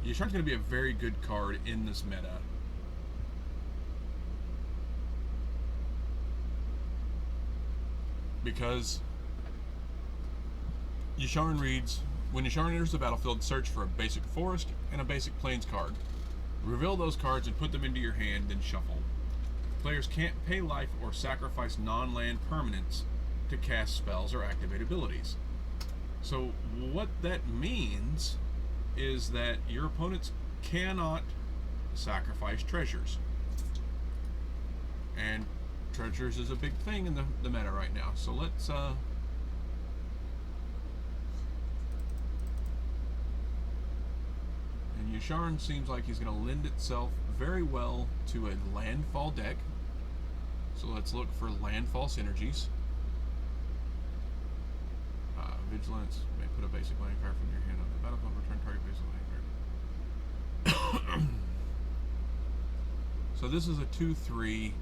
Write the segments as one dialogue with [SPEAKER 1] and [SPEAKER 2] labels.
[SPEAKER 1] Yasharn's going to be a very good card in this meta. Because Yasharn reads, when Yasharn enters the battlefield, search for a basic forest and a basic plains card. Reveal those cards and put them into your hand, then shuffle. Players can't pay life or sacrifice non-land permanents to cast spells or activate abilities. So what that means is that your opponents cannot sacrifice treasures. And treasures is a big thing in the meta right now. So let's and Yasharn seems like he's going to lend itself very well to a landfall deck. So let's look for landfall synergies. Vigilance may put a basic land card from your hand on the battlefield. Return target basic land card. So this is a 2/3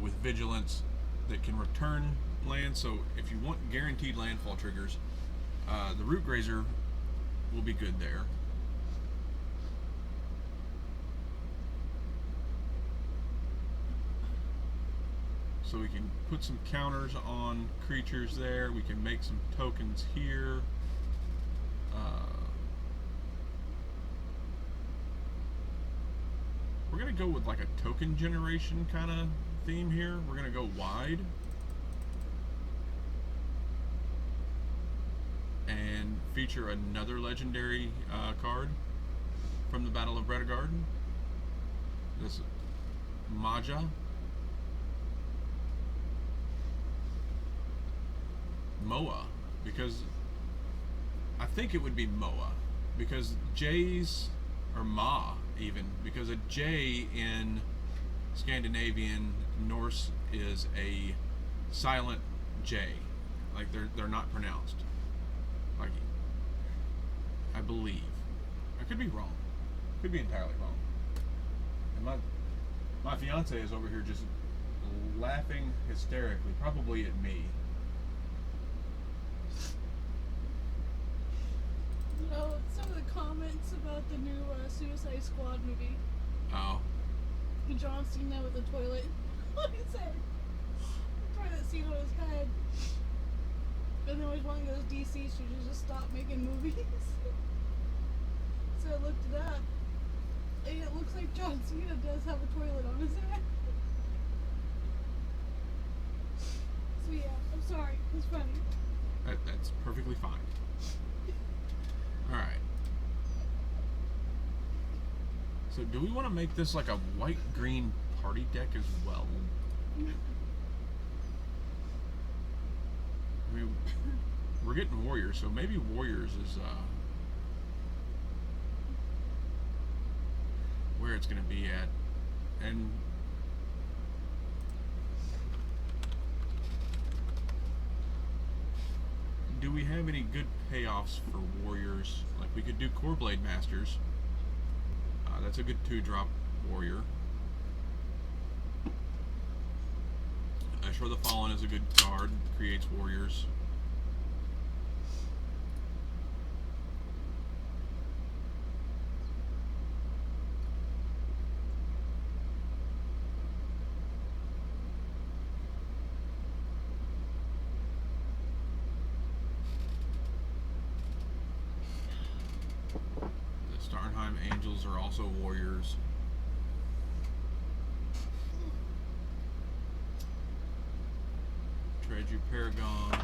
[SPEAKER 1] with vigilance that can return land. So if you want guaranteed landfall triggers, the Root Grazer will be good there. So we can put some counters on creatures there. We can make some tokens here. We're going to go with like a token generation kind of theme here. We're going to go wide. And feature another legendary card from the Battle of Bredegard. This Maja. Moa, because I think it would be Moa, because J's, or Ma even, because a J in Scandinavian Norse is a silent J, like they're not pronounced, like I believe. I could be wrong, could be entirely wrong. And my fiance is over here just laughing hysterically, probably at me.
[SPEAKER 2] Oh, some of the comments about the new Suicide Squad movie.
[SPEAKER 1] Oh.
[SPEAKER 2] John Cena with the toilet on his head. The toilet seat on his head. And there was one of those DC studios just stopped making movies. So I looked it up. And it looks like John Cena does have a toilet on his head. So yeah, I'm sorry. It's funny.
[SPEAKER 1] That's perfectly fine. Alright. So do we want to make this like a white-green party deck as well? I mean, we're getting warriors, so maybe warriors is where it's going to be at. And do we have any good payoffs for warriors? Like we could do Core Blade Masters. That's a good 2-drop warrior. Ashur the Fallen is a good card, creates warriors. Angels are also warriors. Treju Paragon.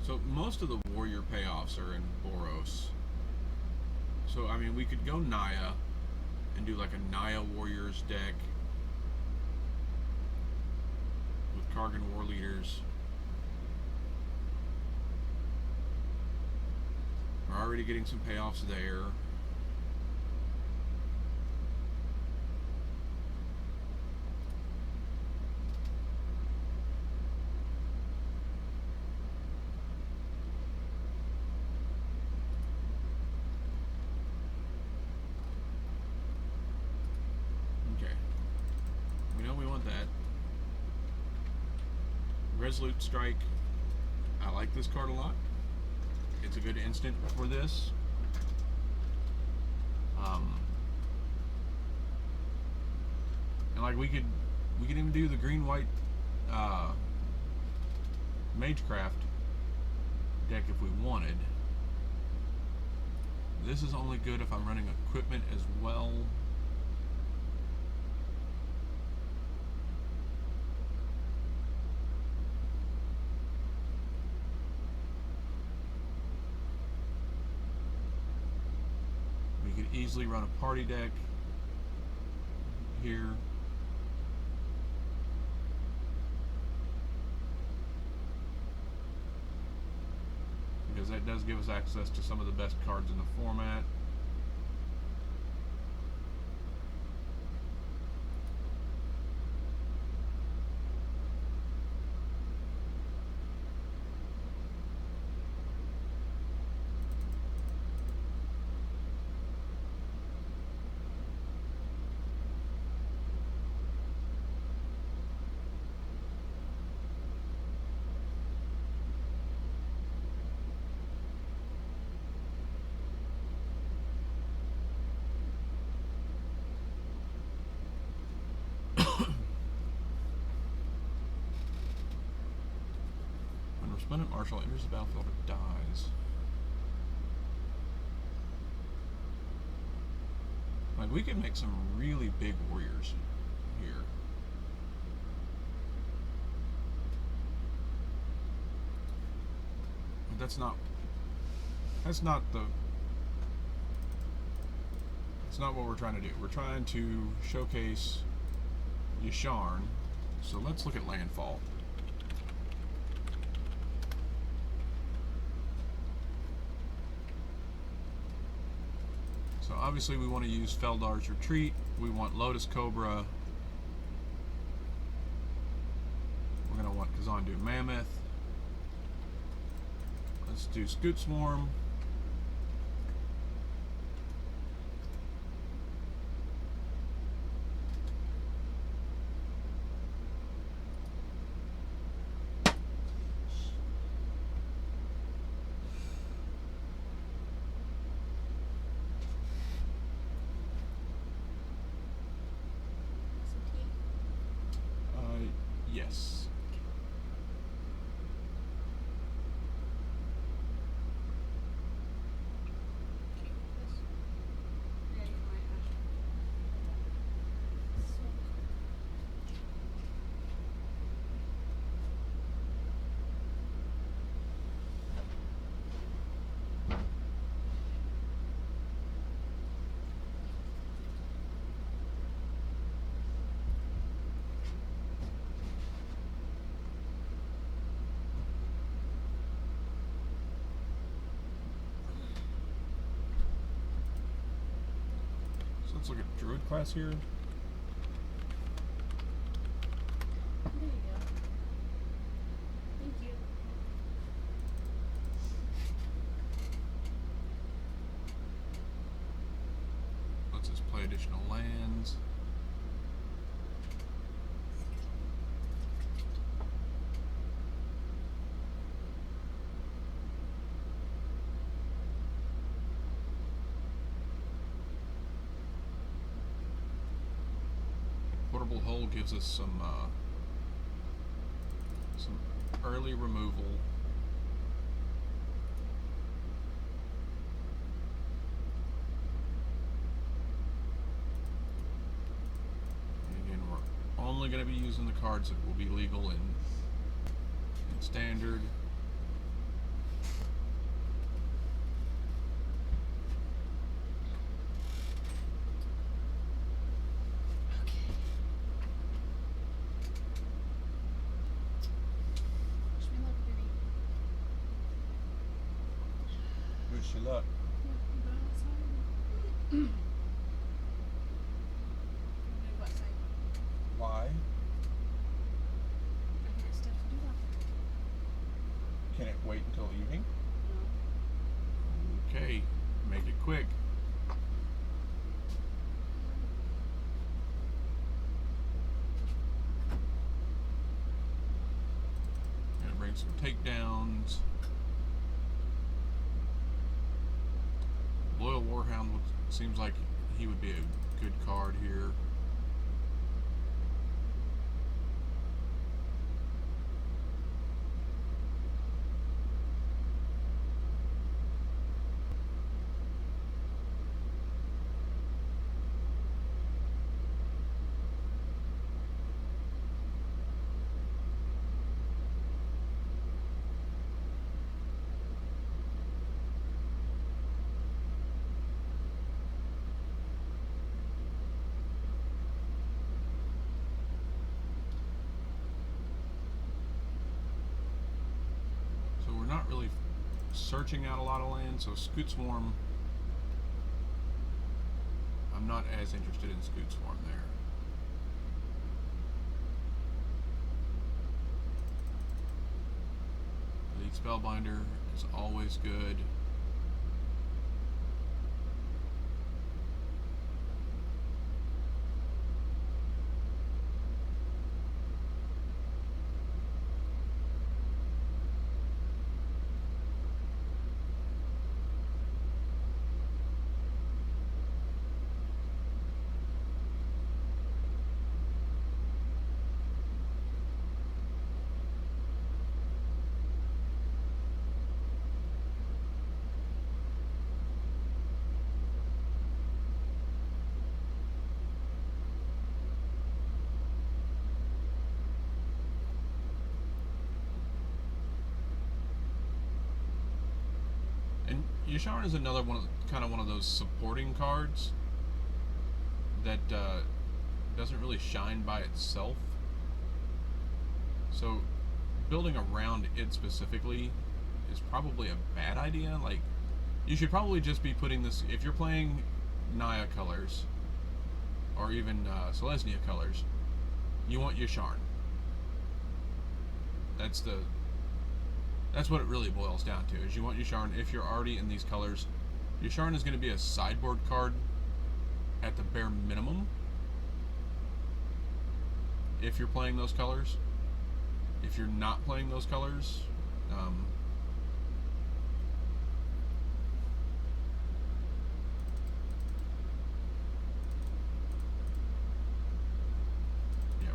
[SPEAKER 1] So most of the warrior payoffs are in Boros. So I mean we could go Naya and do like a Naya Warriors deck. Kargan War Leaders. We're already getting some payoffs there. Okay. We know we want that. Resolute Strike. I like this card a lot. It's a good instant for this. And like we could even do the green-white Magecraft deck if we wanted. This is only good if I'm running equipment as well. We could easily run a party deck here. Because that does give us access to some of the best cards in the format. Resplendent Marshal enters the battlefield or dies. Like, we could make some really big warriors here. But that's not what we're trying to do. We're trying to showcase Yasharn. So let's look at landfall. So obviously we want to use Feldar's Retreat. We want Lotus Cobra. We're going to want Kazandu Mammoth. Let's do Scoot Swarm. Yes. Let's look at Druid class here.
[SPEAKER 2] There you go. Thank you.
[SPEAKER 1] Let's just play additional lands. Portable Hole gives us some early removal. And again, we're only going to be using the cards that will be legal in Standard. Wish you luck. Why? Can it wait until evening? Okay, make it quick. some takedowns. Loyal Warhound seems like he would be a good card here. Not really searching out a lot of land, so Scoot Swarm, I'm not as interested in Scoot Swarm there. Elite Spellbinder is always good. Yasharn is another one, kind of one of those supporting cards that doesn't really shine by itself. So building around it specifically is probably a bad idea. Like, you should probably just be putting this, if you're playing Naya colors or even Selesnya colors, you want Yasharn. That's what it really boils down to, is you want Yasharn. If you're already in these colors, Yasharn is going to be a sideboard card at the bare minimum if you're playing those colors. If you're not playing those colors, yeah,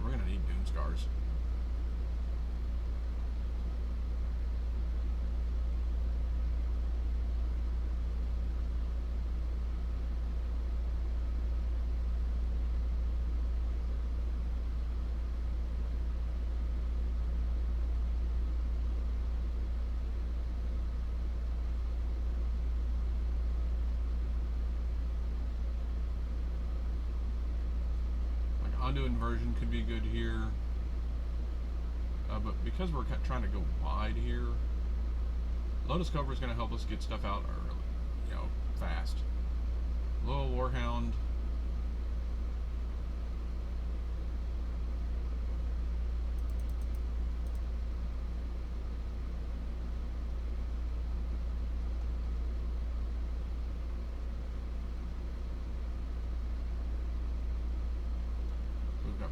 [SPEAKER 1] we're going to need Dune Scars. Onto Inversion could be good here, but because we're trying to go wide here, Lotus Cobra is going to help us get stuff out early, fast. Loyal Warhound.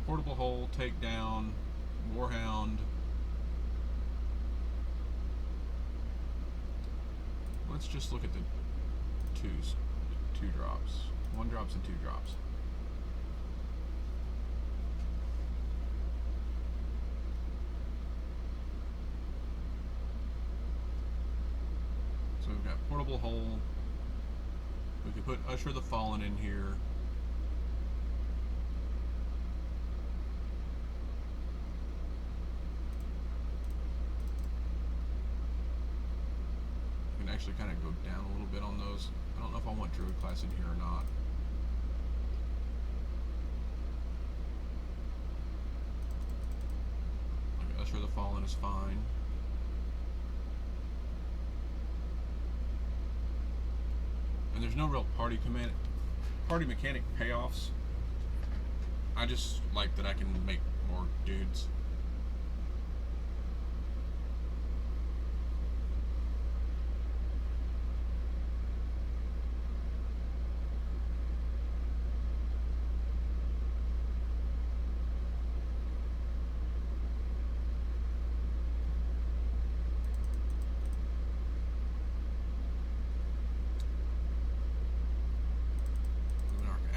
[SPEAKER 1] Portable Hole, Takedown, Warhound. Let's just look at the two drops. 1 drops and 2 drops. So we've got Portable Hole. We could put Usher the Fallen in here. Actually kind of go down a little bit on those. I don't know if I want Druid class in here or not. Okay, Usher the Fallen is fine. And there's no real party mechanic payoffs. I just like that I can make more dudes.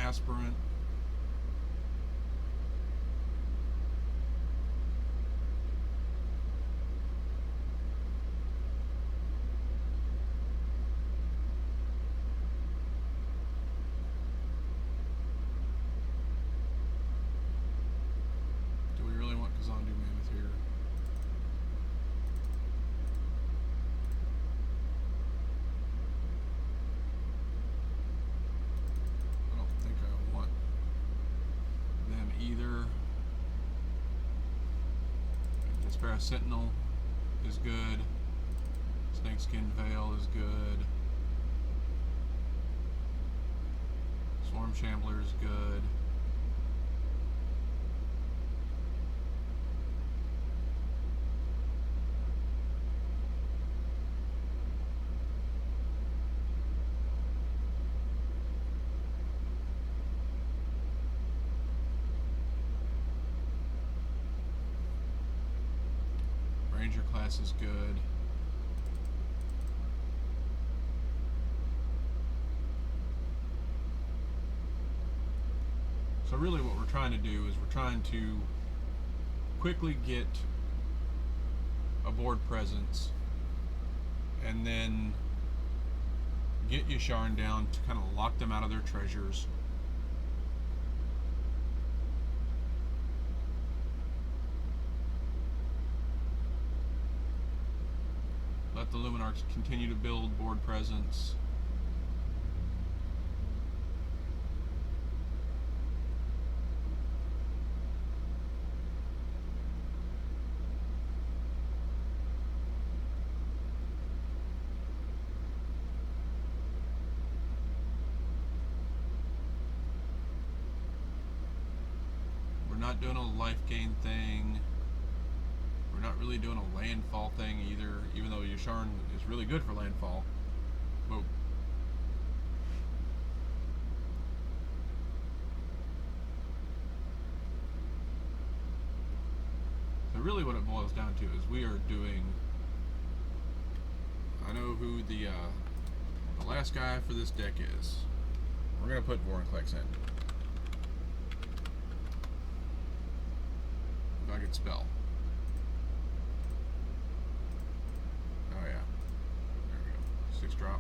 [SPEAKER 1] aspirant. Do we really want Kazandu Mammoth here? I don't think I want them either. Despair Sentinel is good. Snakeskin Veil is good. Swarm Shambler is good. Ranger class is good. So really what we're trying to do is we're trying to quickly get a board presence and then get Yasharn down to kind of lock them out of their treasures. Let the Luminarchs continue to build board presence. We're not doing a life gain thing. We're not really doing a landfall thing either, even though Yasharn is really good for landfall. But so really what it boils down to is we are doing, I know who the last guy for this deck is. We're going to put Vorinclex in. If I could spell. Oh yeah. There we go. 6 drop.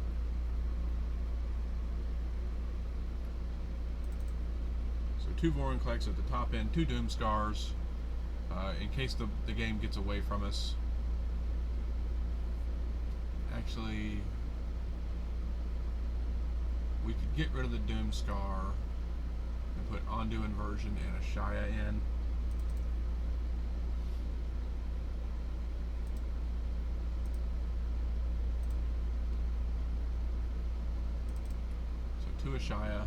[SPEAKER 1] So 2 Vorinclex at the top end, 2 Doomskars, in case the game gets away from us. Actually, we could get rid of the Doomskar and put Ondu Inversion and a Shaya in. So 2 Ashaya.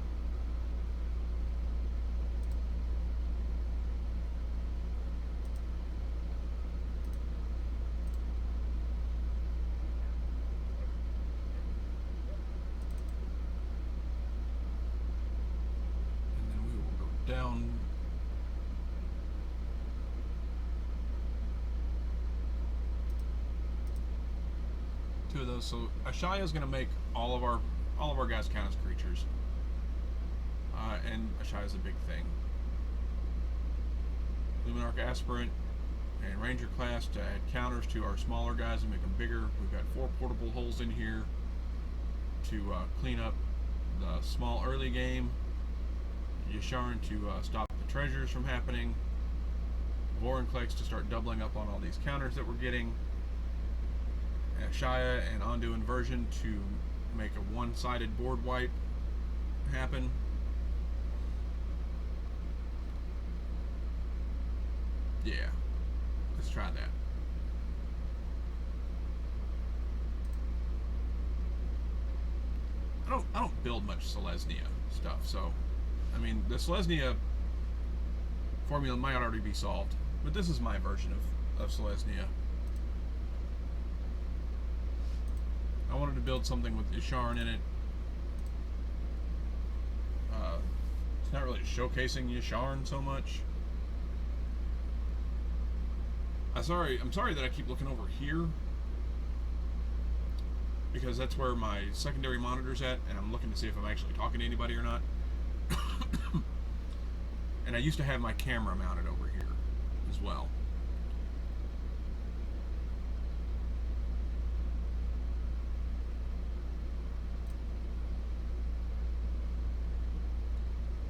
[SPEAKER 1] Down two of those. So Ashaya is going to make all of our guys count as creatures, and Ashaya is a big thing. Luminarch Aspirant and Ranger class to add counters to our smaller guys and make them bigger. We've got 4 portable holes in here to clean up the small early game. Yasharn to stop the treasures from happening. Vorinclex to start doubling up on all these counters that we're getting. Shaya and Ondu Inversion to make a one-sided board wipe happen. Yeah, let's try that. I don't build much Selesnya stuff, so I mean, the Selesnya formula might already be solved, but this is my version of Selesnya. I wanted to build something with Yasharn in it. It's not really showcasing Yasharn so much. I'm sorry that I keep looking over here, because that's where my secondary monitor's at, and I'm looking to see if I'm actually talking to anybody or not. And I used to have my camera mounted over here as well.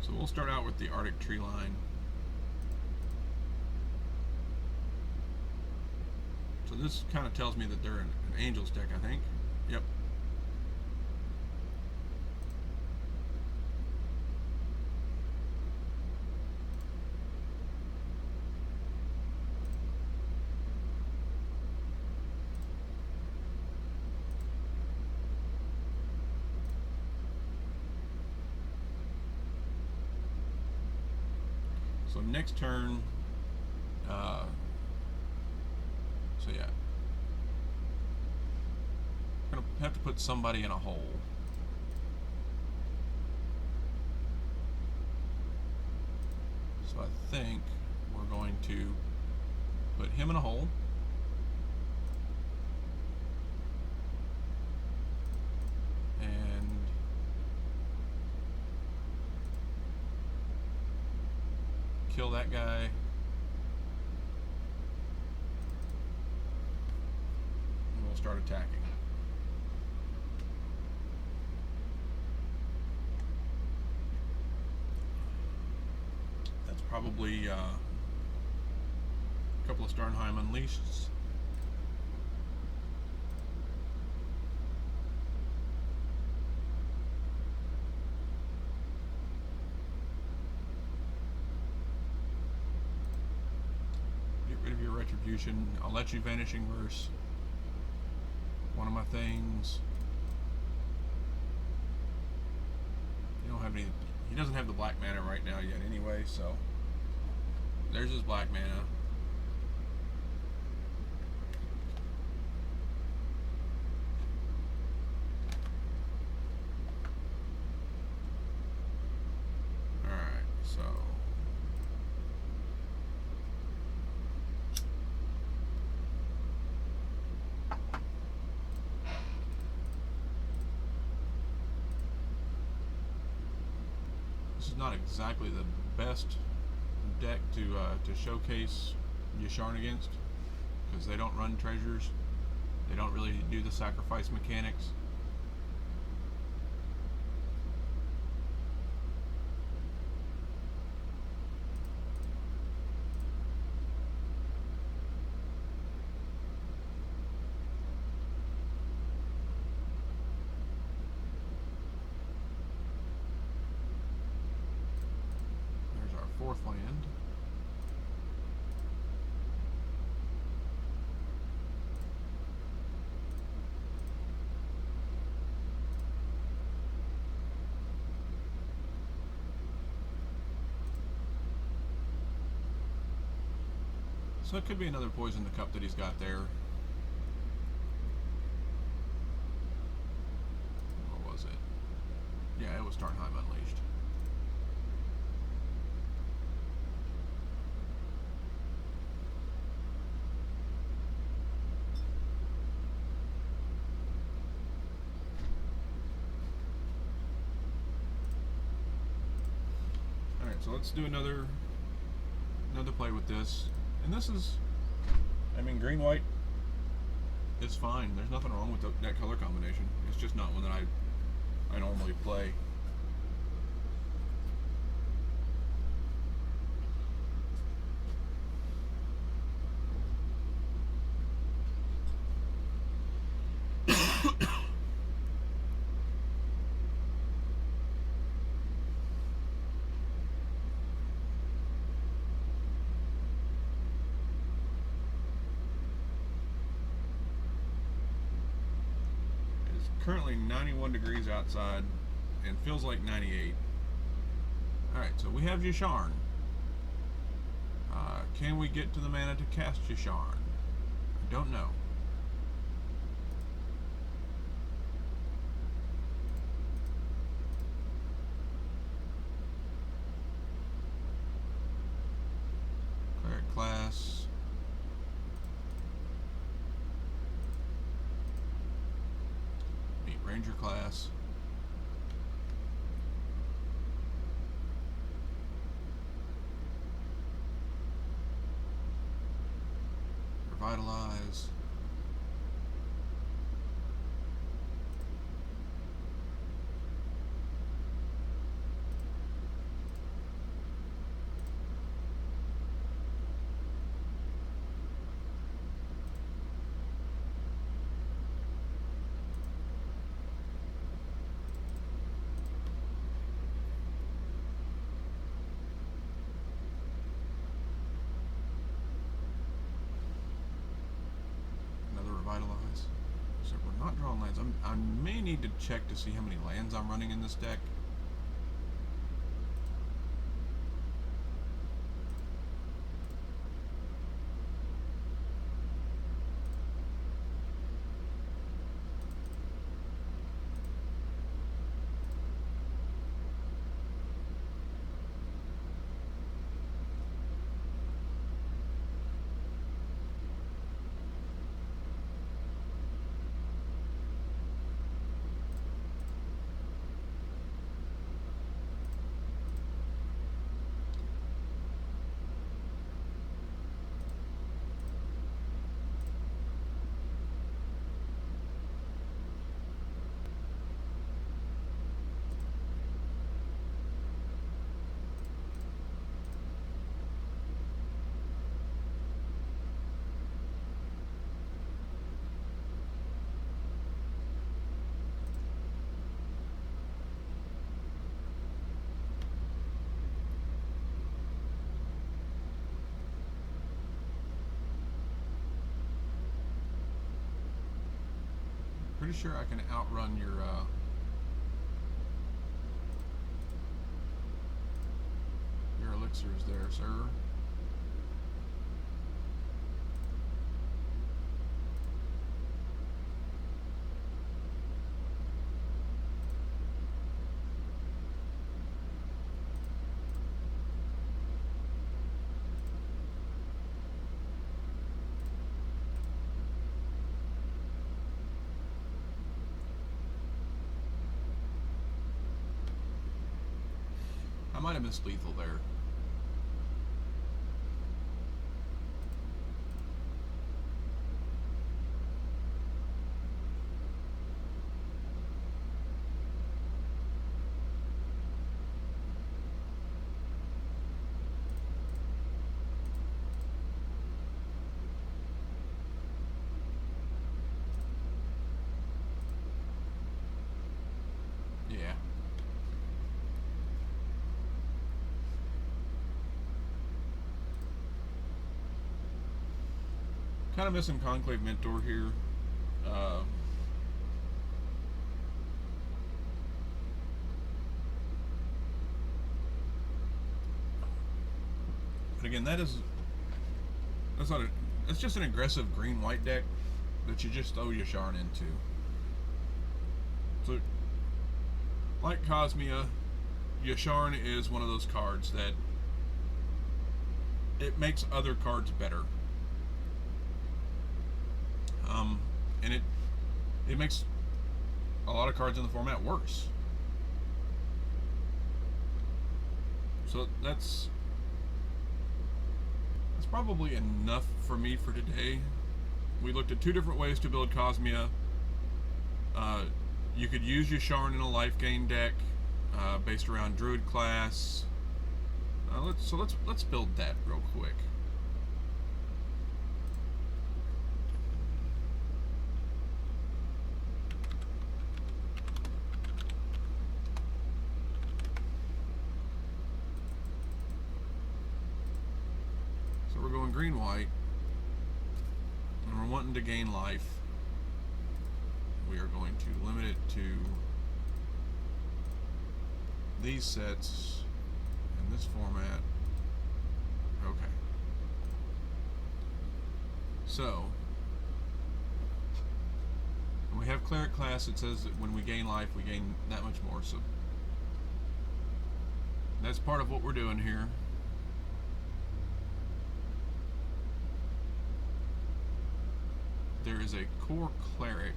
[SPEAKER 1] So we'll start out with the Arctic tree line. So this kind of tells me that they're an angel's deck, I think. Yep. So next turn, so yeah, I'm gonna have to put somebody in a hole. So I think we're going to put him in a hole. And kill that guy. And we'll start attacking. That's probably a couple of Starnheim Unleashed. Of your retribution. I'll let you Vanishing Verse one of my things. You don't have any. He doesn't have the black mana right now yet anyway, so there's his black mana. Alright, so this is not exactly the best deck to showcase Yasharn against, because they don't run treasures. They don't really do the sacrifice mechanics. There's our fourth land. So it could be another Poison the Cup that he's got there. What was it? Yeah, it was Starnheim Unleashed. Alright, so let's do another play with this. And this is, I mean, green-white is fine. There's nothing wrong with that color combination. It's just not one that I normally play. Currently 91 degrees outside and feels like 98. Alright, so we have Yasharn. Can we get to the mana to cast Yasharn? I don't know. Cleric class. Ranger class. revitalize. Revitalize. So we're not drawing lands. I may need to check to see how many lands I'm running in this deck. Pretty sure I can outrun your elixirs there, sir. I might have missed lethal there. Yeah. Kind of missing Conclave Mentor here. But again, that's just an aggressive green-white deck that you just throw Yasharn into. So, like Cosmia, Yasharn is one of those cards that it makes other cards better. And it makes a lot of cards in the format worse. So that's probably enough for me for today. We looked at two different ways to build Cosmia. You could use Yasharn in a life gain deck based around Druid class. Let's build that real quick. So we're going green-white, and we're wanting to gain life. We are going to limit it to these sets in this format. Okay. So, when we have Cleric class, it says that when we gain life, we gain that much more. So, that's part of what we're doing here. There is a core Cleric.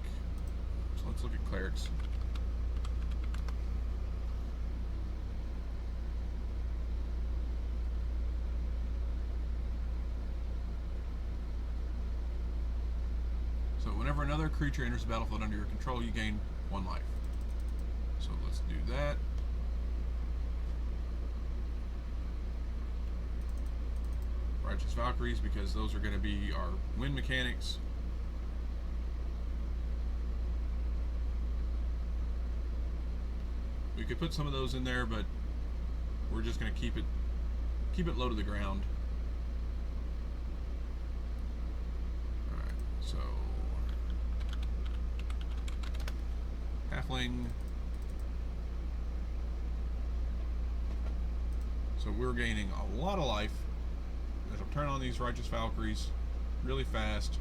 [SPEAKER 1] So let's look at Clerics. So whenever another creature enters the battlefield under your control, you gain 1 life. So let's do that. Righteous Valkyries, because those are going to be our win mechanics. We could put some of those in there, but we're just going to keep it low to the ground. Alright, so Halfling. So we're gaining a lot of life as I'm turning on these Righteous Valkyries really fast.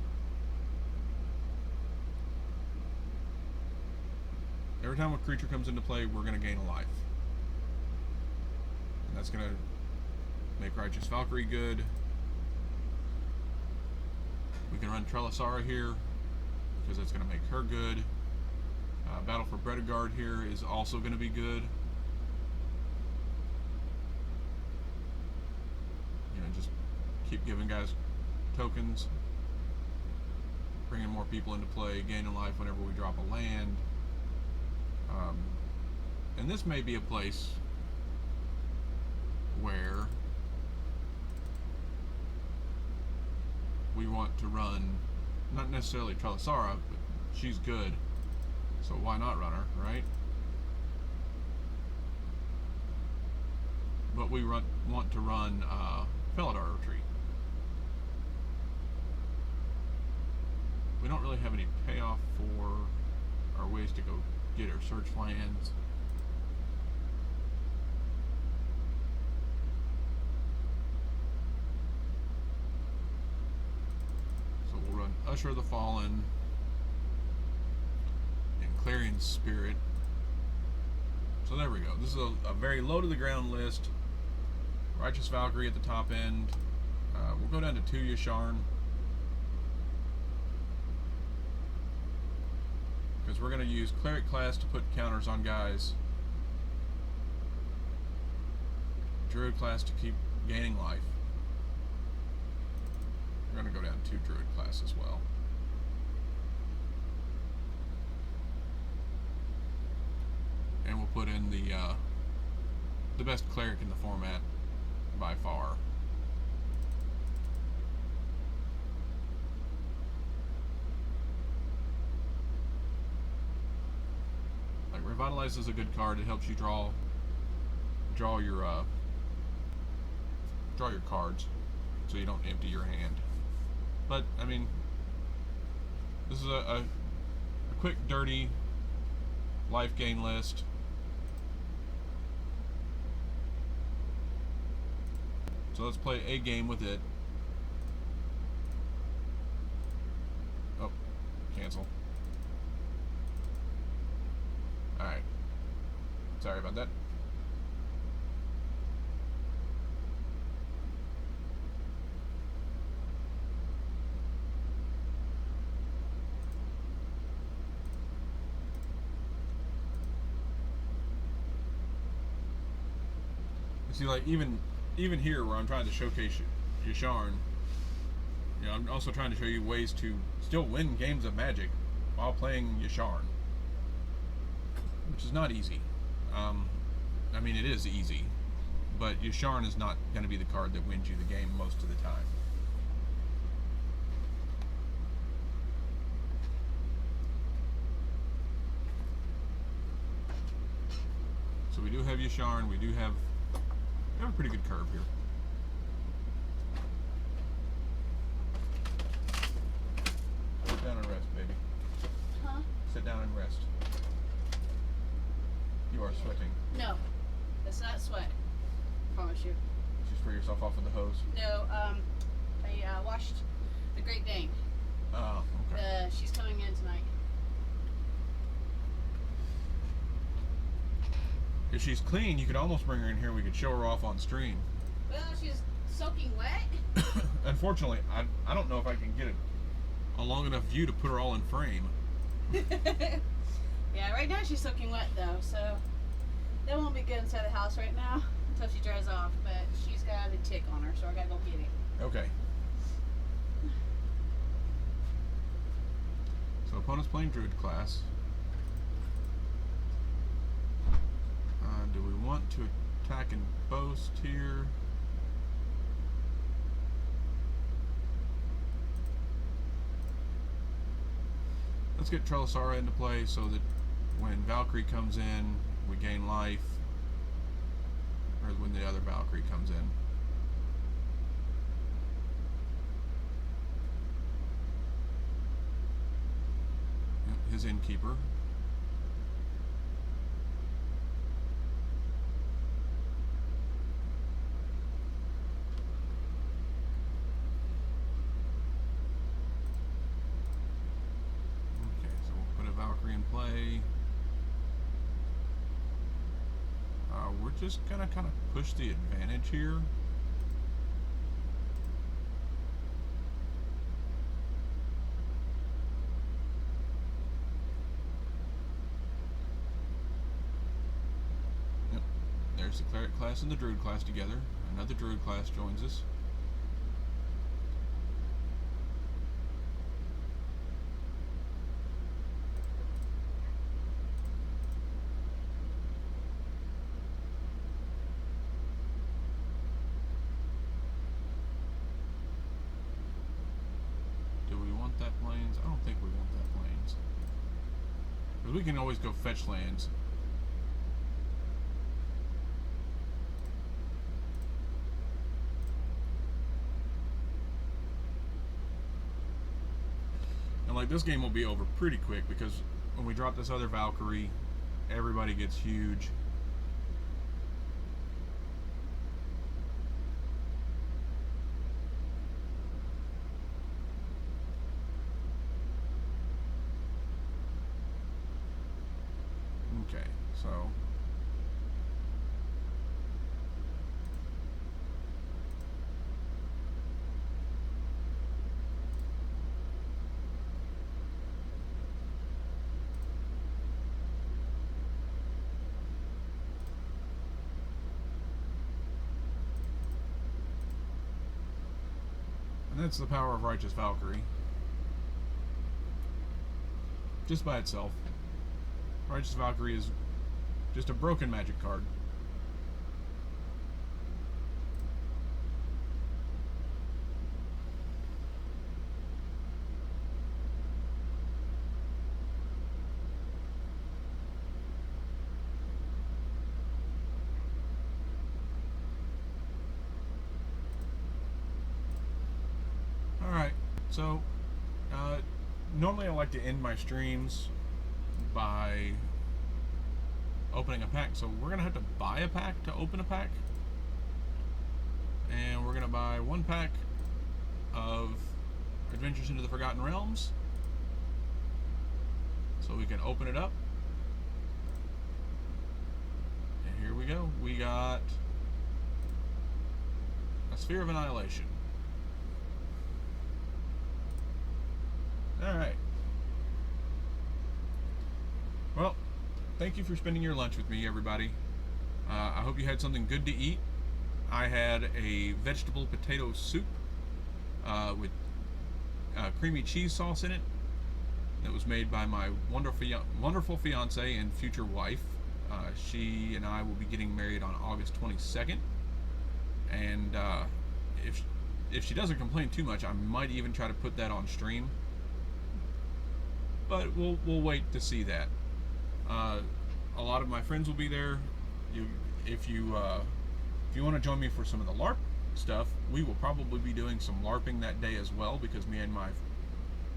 [SPEAKER 1] Every time a creature comes into play, we're going to gain a life. And that's going to make Righteous Valkyrie good. We can run Trelasara here, because that's going to make her good. Battle for Bredegard here is also going to be good. You know, just keep giving guys tokens, bringing more people into play, gaining life whenever we drop a land. And this may be a place where we want to run, not necessarily Trelasara, but she's good, so why not run her, right? But we want to run Felidar Retreat. We don't really have any payoff for our ways to go get our search lands. So we'll run Usher of the Fallen and Clarion Spirit. So there we go. This is a very low to the ground list. Righteous Valkyrie at the top end. We'll go down to 2 Yasharn, because we're going to use Cleric class to put counters on guys. Druid class to keep gaining life. We're going to go down to Druid class as well. And we'll put in the best Cleric in the format by far. Like, Revitalize is a good card. It helps you draw your cards, so you don't empty your hand. But I mean, this is a quick, dirty life gain list. So let's play a game with it. Oh, cancel. Alright. Sorry about that. You see, like, even here where I'm trying to showcase Yasharn, you know, I'm also trying to show you ways to still win games of Magic while playing Yasharn, which is not easy. I mean, it is easy, but Yasharn is not going to be the card that wins you the game most of the time. So we do have Yasharn, we have a pretty good curve here. Sit down and rest, baby.
[SPEAKER 2] Huh?
[SPEAKER 1] Sit down and rest. You are sweating.
[SPEAKER 2] No, it's not sweat. I promise you.
[SPEAKER 1] Just spray yourself off with the hose.
[SPEAKER 2] No, I washed the Great Dane.
[SPEAKER 1] Oh, okay.
[SPEAKER 2] She's coming in tonight.
[SPEAKER 1] If she's clean, you could almost bring her in here. We could show her off on stream.
[SPEAKER 2] Well, she's soaking wet.
[SPEAKER 1] Unfortunately, I don't know if I can get a long enough view to put her all in frame.
[SPEAKER 2] Yeah, right now she's soaking wet though, so that won't be good inside the house right now until she dries off. But she's got a tick on her, so I gotta go get it.
[SPEAKER 1] Okay. opponent's playing Druid class. Do we want to attack and boast here? Let's get Trelisara into play so that when Valkyrie comes in, we gain life. Or when the other Valkyrie comes in. His innkeeper. Play. We're just gonna kind of push the advantage here. Yep, there's the cleric class and the druid class together. Another druid class joins us. That plains? I don't think we want that plains. Because we can always go fetch lands. And like this game will be over pretty quick because when we drop this other Valkyrie, everybody gets huge. Okay, so and that's the power of Righteous Valkyrie. Just by itself. Righteous Valkyrie is just a broken magic card. Alright, so normally I like to end my streams by opening a pack, so we're gonna have to buy a pack to open a pack, and we're gonna buy one pack of Adventures into the Forgotten Realms so we can open it up. And here we go. We got a Sphere of Annihilation. Alright. Well, thank you for spending your lunch with me, everybody. I hope you had something good to eat. I had a vegetable potato soup with creamy cheese sauce in it. That was made by my wonderful fiance and future wife. She and I will be getting married on August 22nd. And if she doesn't complain too much, I might even try to put that on stream. But we'll wait to see that. A lot of my friends will be there. If you want to join me for some of the LARP stuff, we will probably be doing some LARPing that day as well, because me and my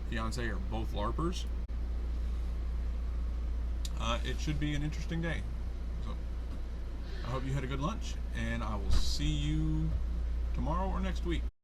[SPEAKER 1] fiance are both LARPers. It should be an interesting day. So I hope you had a good lunch, and I will see you tomorrow or next week.